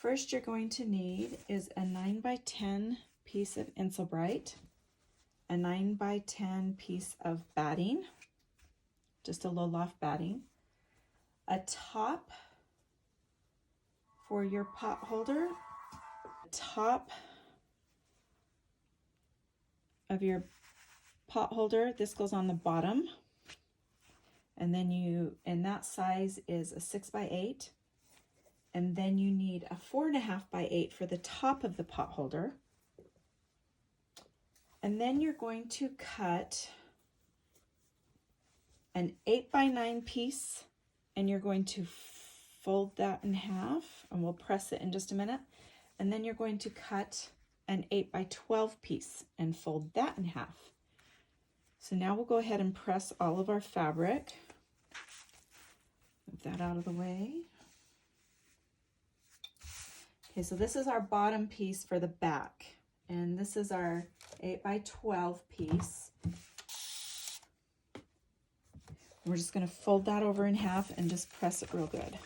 first you're going to need is a 9x10 piece of Insul Brite, a 9x10 piece of batting, just a low loft batting, a top for your pot holder, top of your pot holder, this goes on the bottom, and then and that size is a 6x8, and then you need a 4.5x8 for the top of the pot holder, and then you're going to cut an 8x9 piece, and you're going to fold that in half, and we'll press it in just a minute, and then you're going to cut an 8x12 piece and fold that in half. So now we'll go ahead and press all of our fabric. Move that out of the way. Okay, so this is our bottom piece for the back, and this is our 8x12 piece. We're just going to fold that over in half and just press it real good.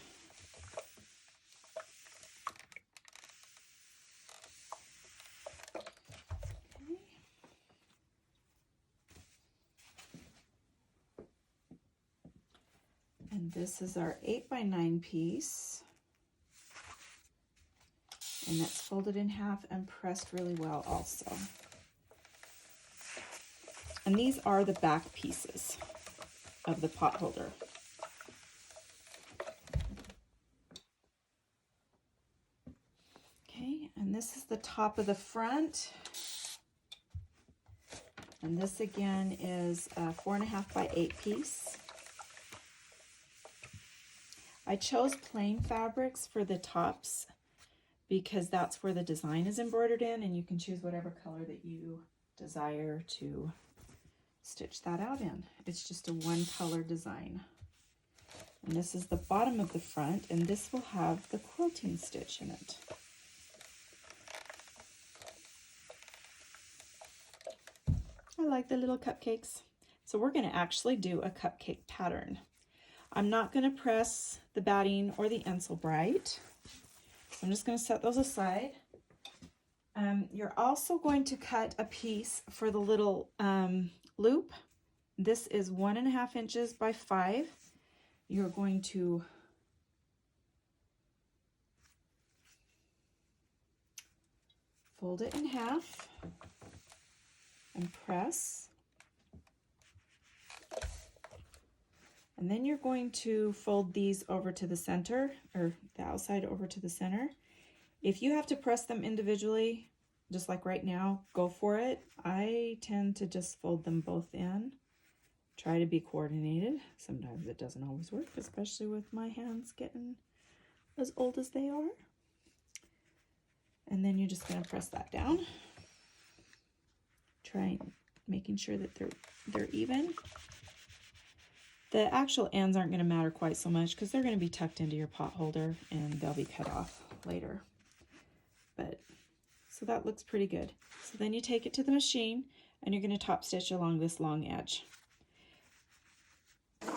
And this is our 8x9 piece, and that's folded in half and pressed really well also. And these are the back pieces of the pot holder. Okay, and this is the top of the front. And this again is a 4.5x8 piece. I chose plain fabrics for the tops because that's where the design is embroidered in, and you can choose whatever color that you desire to stitch that out in. It's just a one color design. And this is the bottom of the front, and this will have the quilting stitch in it. I like the little cupcakes. So we're going to actually do a cupcake pattern. I'm not going to press the batting or the Insul Brite. So I'm just going to set those aside. You're also going to cut a piece for the little loop. This is 1.5 inches by 5. You're going to fold it in half and press. And then you're going to fold these over to the center, or the outside over to the center. If you have to press them individually, just like right now, go for it. I tend to just fold them both in. Try to be coordinated. Sometimes it doesn't always work, especially with my hands getting as old as they are. And then you're just going to press that down. Try making sure that they're even. The actual ends aren't going to matter quite so much because they're going to be tucked into your pot holder and they'll be cut off later. But so that looks pretty good. So then you take it to the machine and you're going to top stitch along this long edge.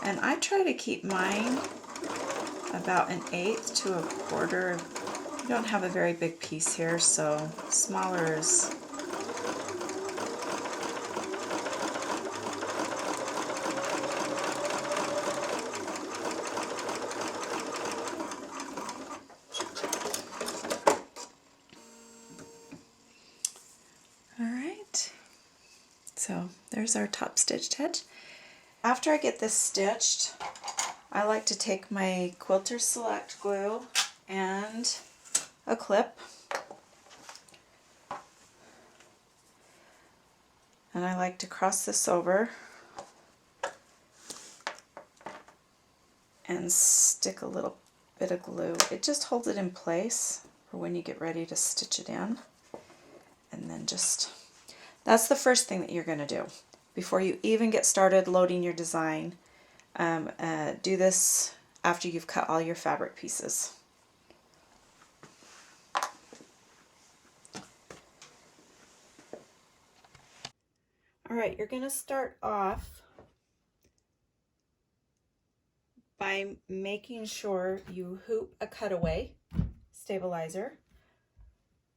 And I try to keep mine about 1/8 to 1/4. I don't have a very big piece here, so smaller is So there's our top stitched edge. After I get this stitched, I like to take my Quilter Select glue and a clip, and I like to cross this over and stick a little bit of glue. It just holds it in place for when you get ready to stitch it in. And then just, that's the first thing that you're going to do before you even get started loading your design. Do this after you've cut all your fabric pieces. Alright, you're going to start off by making sure you hoop a cutaway. stabilizer,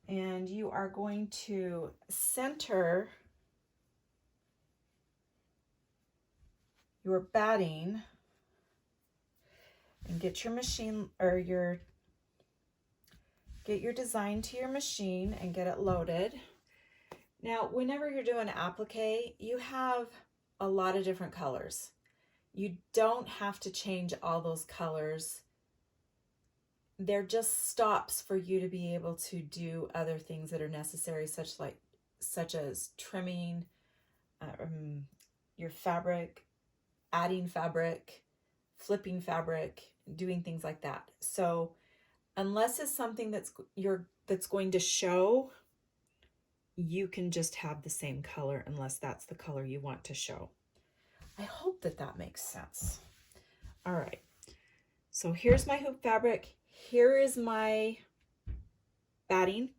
and you are going to center your batting and get your machine, or get your design to your machine and get it loaded. Now, whenever you're doing applique, you have a lot of different colors. You don't have to change all those colors. They're just stops for you to be able to do other things that are necessary, such as trimming your fabric, adding fabric, flipping fabric, doing things like that. So unless it's something that's going to show, you can just have the same color unless that's the color you want to show. I hope that makes sense. All right, so here's my hoop fabric. Here is my batting.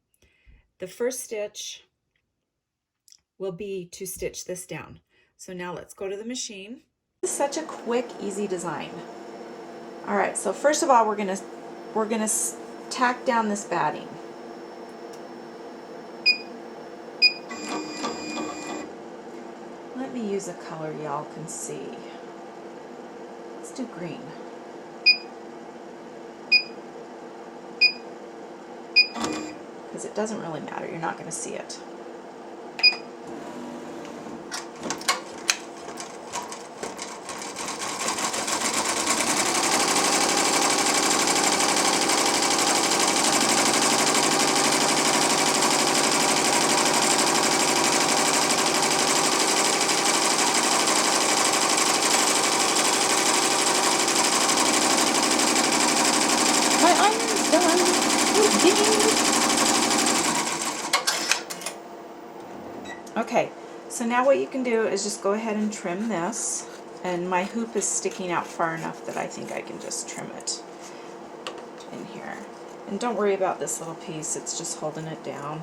The first stitch will be to stitch this down. So now let's go to the machine. This is such a quick, easy design. All right, so first of all, we're gonna tack down this batting. Let me use a color y'all can see. Let's do green. Because it doesn't really matter, you're not going to see it. My iron's done. Okay, so now what you can do is just go ahead and trim this, and my hoop is sticking out far enough that I think I can just trim it in here. And don't worry about this little piece, it's just holding it down.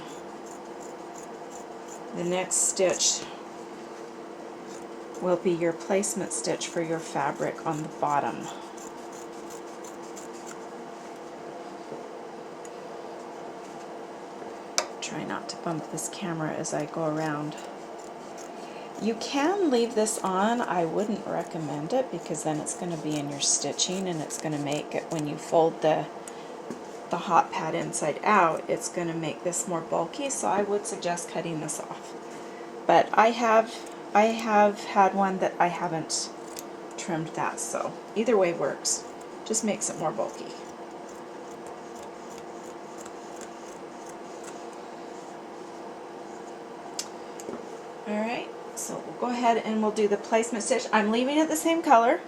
The next stitch will be your placement stitch for your fabric on the bottom. Try not to bump this camera as I go around. You can leave this on. I wouldn't recommend it because then it's going to be in your stitching and it's going to make it, when you fold the hot pad inside out, it's going to make this more bulky, so I would suggest cutting this off. But I have had one that I haven't trimmed that, so either way works. Just makes it more bulky. Alright, so we'll go ahead and we'll do the placement stitch. I'm leaving it the same color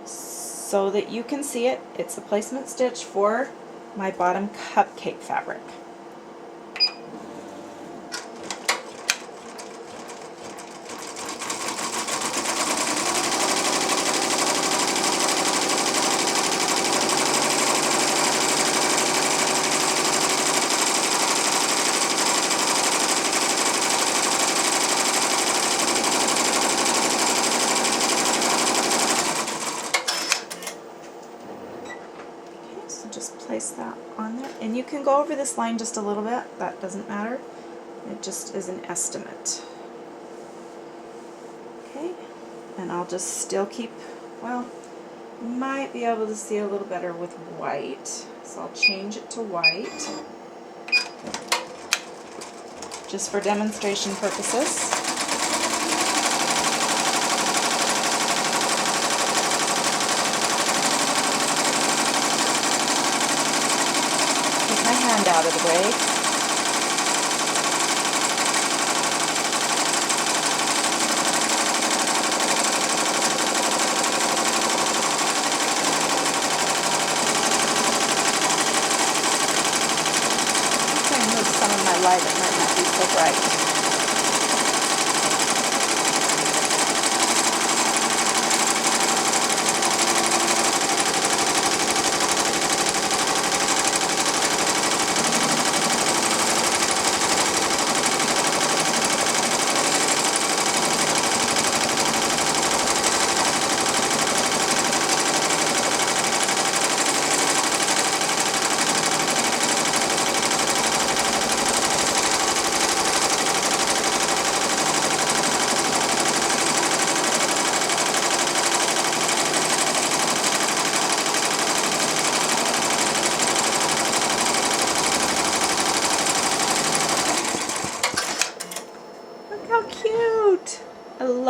so that you can see it. It's the placement stitch for my bottom cupcake fabric. Place that on there, and you can go over this line just a little bit, that doesn't matter, it just is an estimate. Okay, and I'll just still keep, well, you might be able to see a little better with white, so I'll change it to white just for demonstration purposes. Out of the way. Try and move some of my light, it might not be so bright.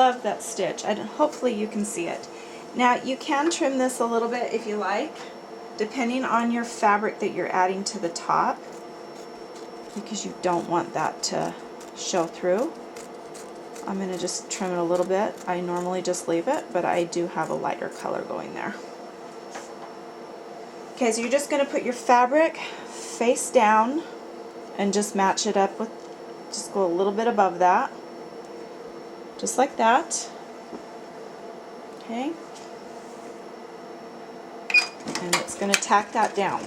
love that stitch. Hopefully you can see it. Now you can trim this a little bit if you like, depending on your fabric that you're adding to the top, because you don't want that to show through. I'm going to just trim it a little bit. I normally just leave it, but I do have a lighter color going there. Okay, so you're just going to put your fabric face down and just match it up with, just go a little bit above that, just like that. Okay, and it's going to tack that down.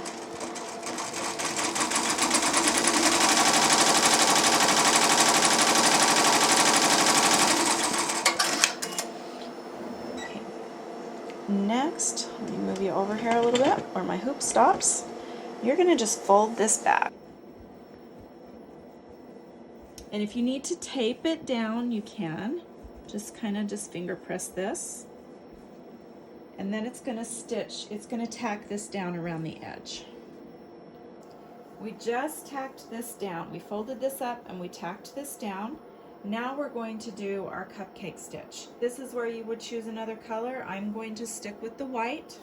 Okay. Next, let me move you over here a little bit where my hoop stops. You're going to just fold this back. And if you need to tape it down, you can. Just kind of just finger press this. And then it's going to stitch, it's going to tack this down around the edge. We just tacked this down. We folded this up and we tacked this down. Now we're going to do our cupcake stitch. This is where you would choose another color. I'm going to stick with the white.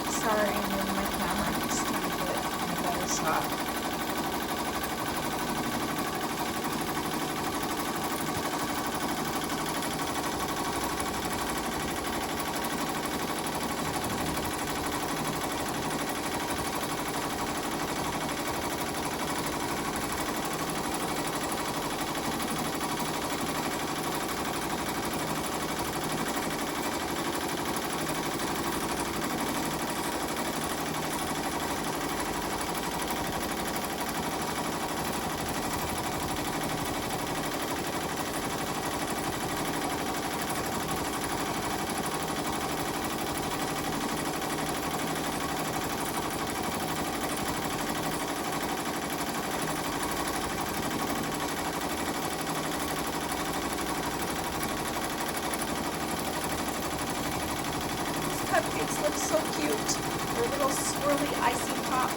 Sorry, I'm moving my camera. I'm just trying to get a better shot. Cupcakes look so cute. They're little swirly icing pop.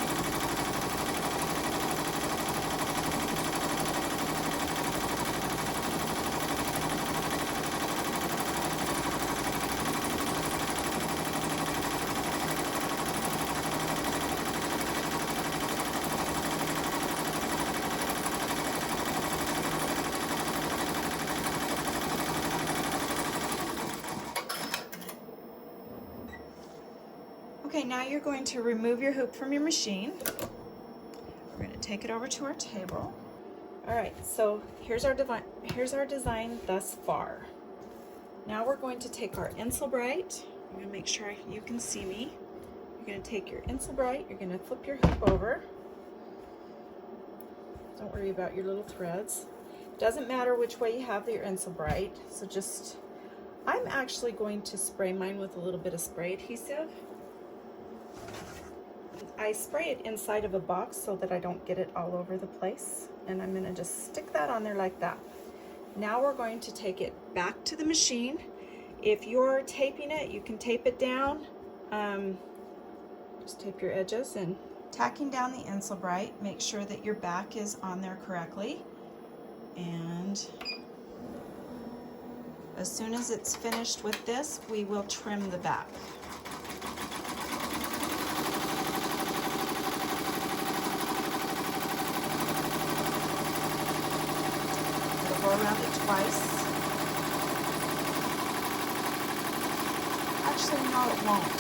Okay, now you're going to remove your hoop from your machine. We're going to take it over to our table. All right, so here's our design thus far. Now we're going to take our Insul Brite. I'm going to make sure you can see me. You're going to take your Insul Brite, you're going to flip your hoop over. Don't worry about your little threads. Doesn't matter which way you have your Insul Brite, so just, I'm actually going to spray mine with a little bit of spray adhesive. I spray it inside of a box so that I don't get it all over the place. And I'm going to just stick that on there like that. Now we're going to take it back to the machine. If you're taping it, you can tape it down. Just tape your edges and tacking down the Insul Brite. Make sure that your back is on there correctly. And as soon as it's finished with this, we will trim the back. Go around it twice. Actually, no, it won't.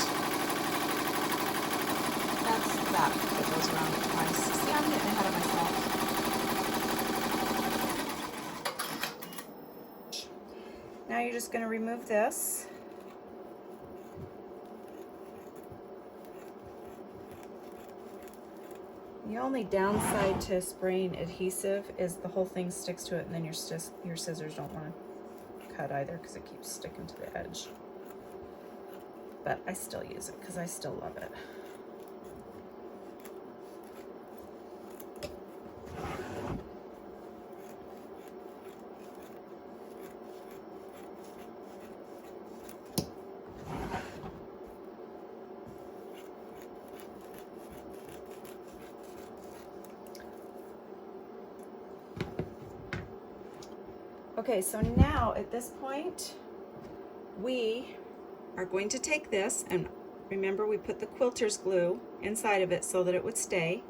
That's the back that goes around it twice. See, I'm getting ahead of myself. Now you're just going to remove this. The only downside to spraying adhesive is the whole thing sticks to it, and then your scissors don't want to cut either because it keeps sticking to the edge. But I still use it because I still love it. Okay, so now at this point, we are going to take this, and remember we put the quilter's glue inside of it so that it would stay.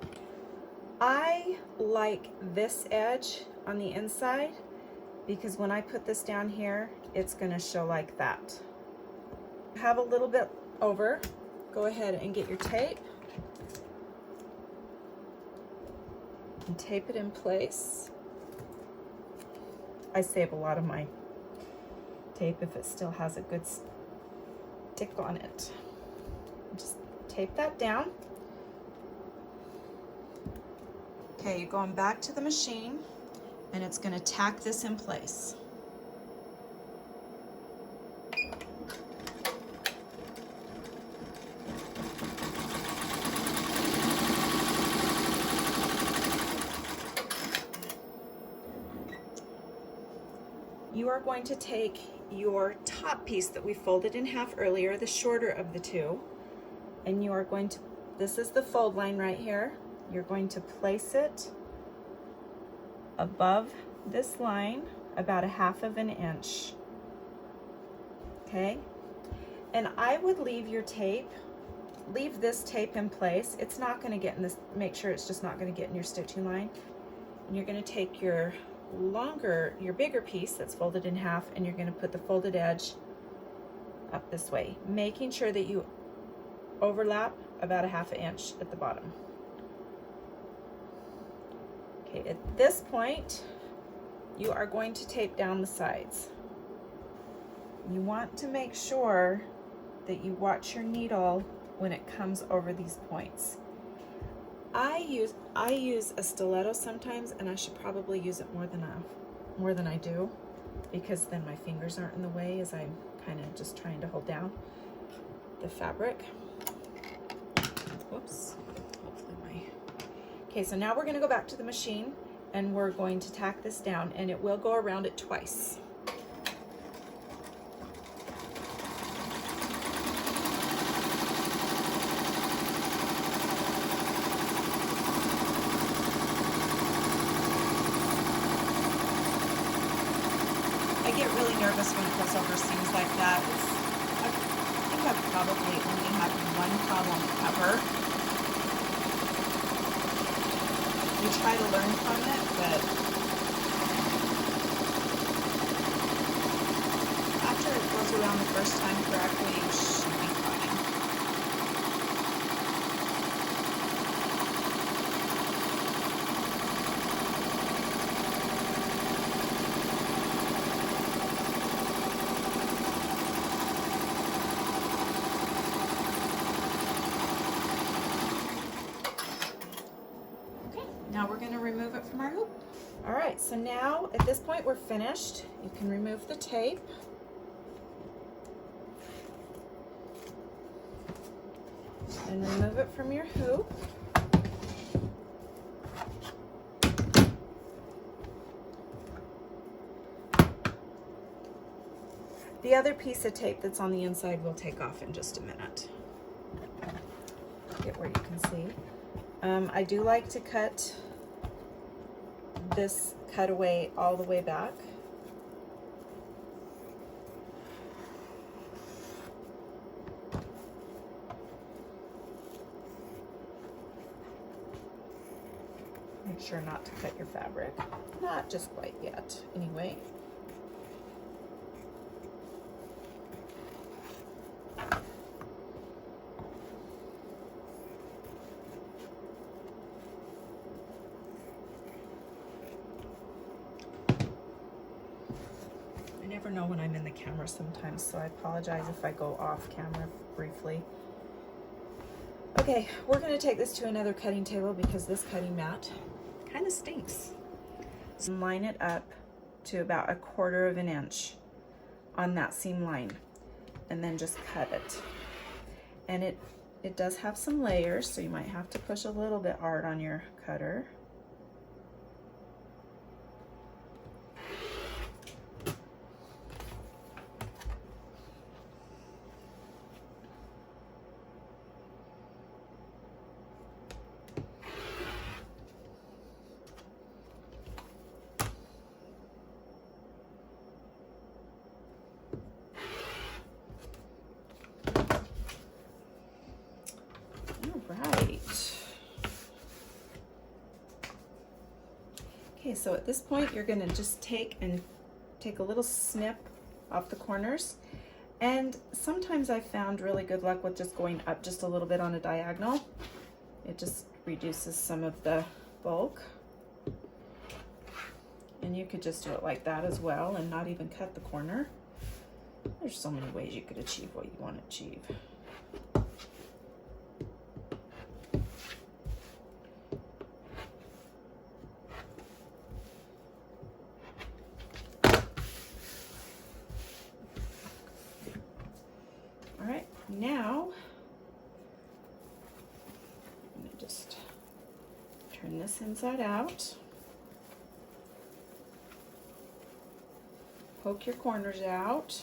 I like this edge on the inside because when I put this down here, it's going to show like that. Have a little bit over, go ahead and get your tape and tape it in place. I save a lot of my tape if it still has a good stick on it. Just tape that down. Okay, you're going back to the machine and it's going to tack this in place. You are going to take your top piece that we folded in half earlier, the shorter of the two, and you are going to, this is the fold line right here, you're going to place it above this line about 1/2 inch. Okay, and I would leave your tape, leave this tape in place. It's not going to get in this, make sure it's just not going to get in your stitching line. And you're going to take your bigger piece that's folded in half, and you're going to put the folded edge up this way, making sure that you overlap about 1/2 inch at the bottom. Okay, at this point, you are going to tape down the sides. You want to make sure that you watch your needle when it comes over these points. I use a stiletto sometimes, and I should probably use it more than I do, because then my fingers aren't in the way as I'm kind of just trying to hold down the fabric. Whoops. Okay, so now we're going to go back to the machine and we're going to tack this down, and it will go around it twice. I get really nervous when it goes over seams like that. I think I've probably only had one problem ever. You try to learn from it, but after it goes around the first time correctly, you should be fine. Now we're going to remove it from our hoop. All right, so now at this point we're finished. You can remove the tape. And remove it from your hoop. The other piece of tape that's on the inside we'll take off in just a minute. Get where you can see. I do like to cut this cutaway all the way back. Make sure not to cut your fabric. Not just quite yet, anyway. I never know when I'm in the camera sometimes, so I apologize if I go off camera briefly. Okay, we're going to take this to another cutting table because this cutting mat kind of stinks. So line it up to about 1/4 inch on that seam line, and then just cut it. And it does have some layers, so you might have to push a little bit hard on your cutter. Okay, so at this point you're going to just take a little snip off the corners. And sometimes I've found really good luck with just going up just a little bit on a diagonal. It just reduces some of the bulk. And you could just do it like that as well and not even cut the corner. There's so many ways you could achieve what you want to achieve. All right, now I'm going to just turn this inside out. Poke your corners out.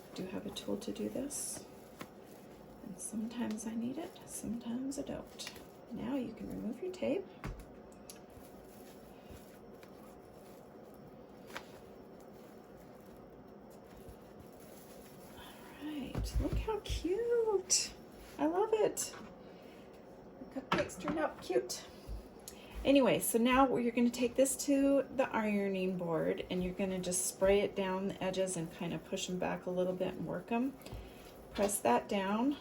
I do have a tool to do this, and sometimes I need it, sometimes I don't. Now you can remove your tape. Look how cute. I love it. The cupcakes turned out cute. Anyway, so now you're going to take this to the ironing board and you're going to just spray it down the edges and kind of push them back a little bit and work them. Press that down.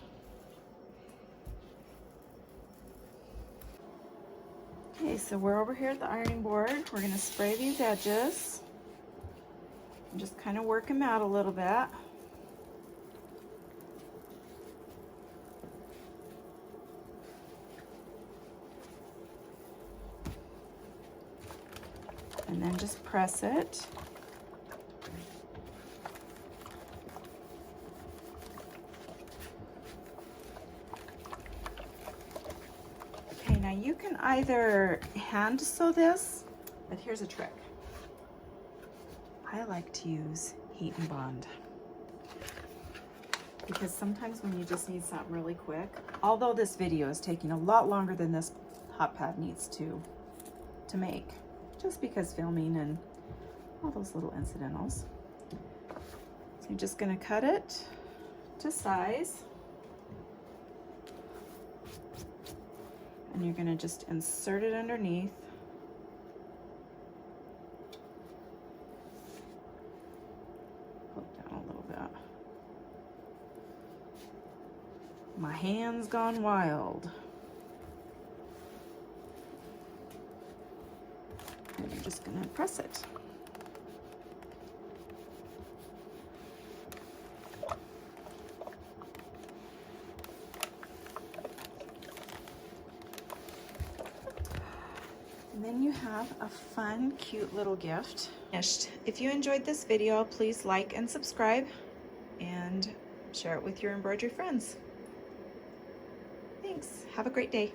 Okay, so we're over here at the ironing board. We're going to spray these edges and just kind of work them out a little bit. And then just press it. Okay, now you can either hand sew this, but here's a trick. I like to use heat and bond. Because sometimes when you just need something really quick, although this video is taking a lot longer than this hot pad needs to make, just because filming and all those little incidentals. So you're just going to cut it to size. And you're going to just insert it underneath. Poke down a little bit. My hand's gone wild. And you're just going to press it. And then you have a fun, cute little gift. If you enjoyed this video, please like and subscribe and share it with your embroidery friends. Thanks. Have a great day.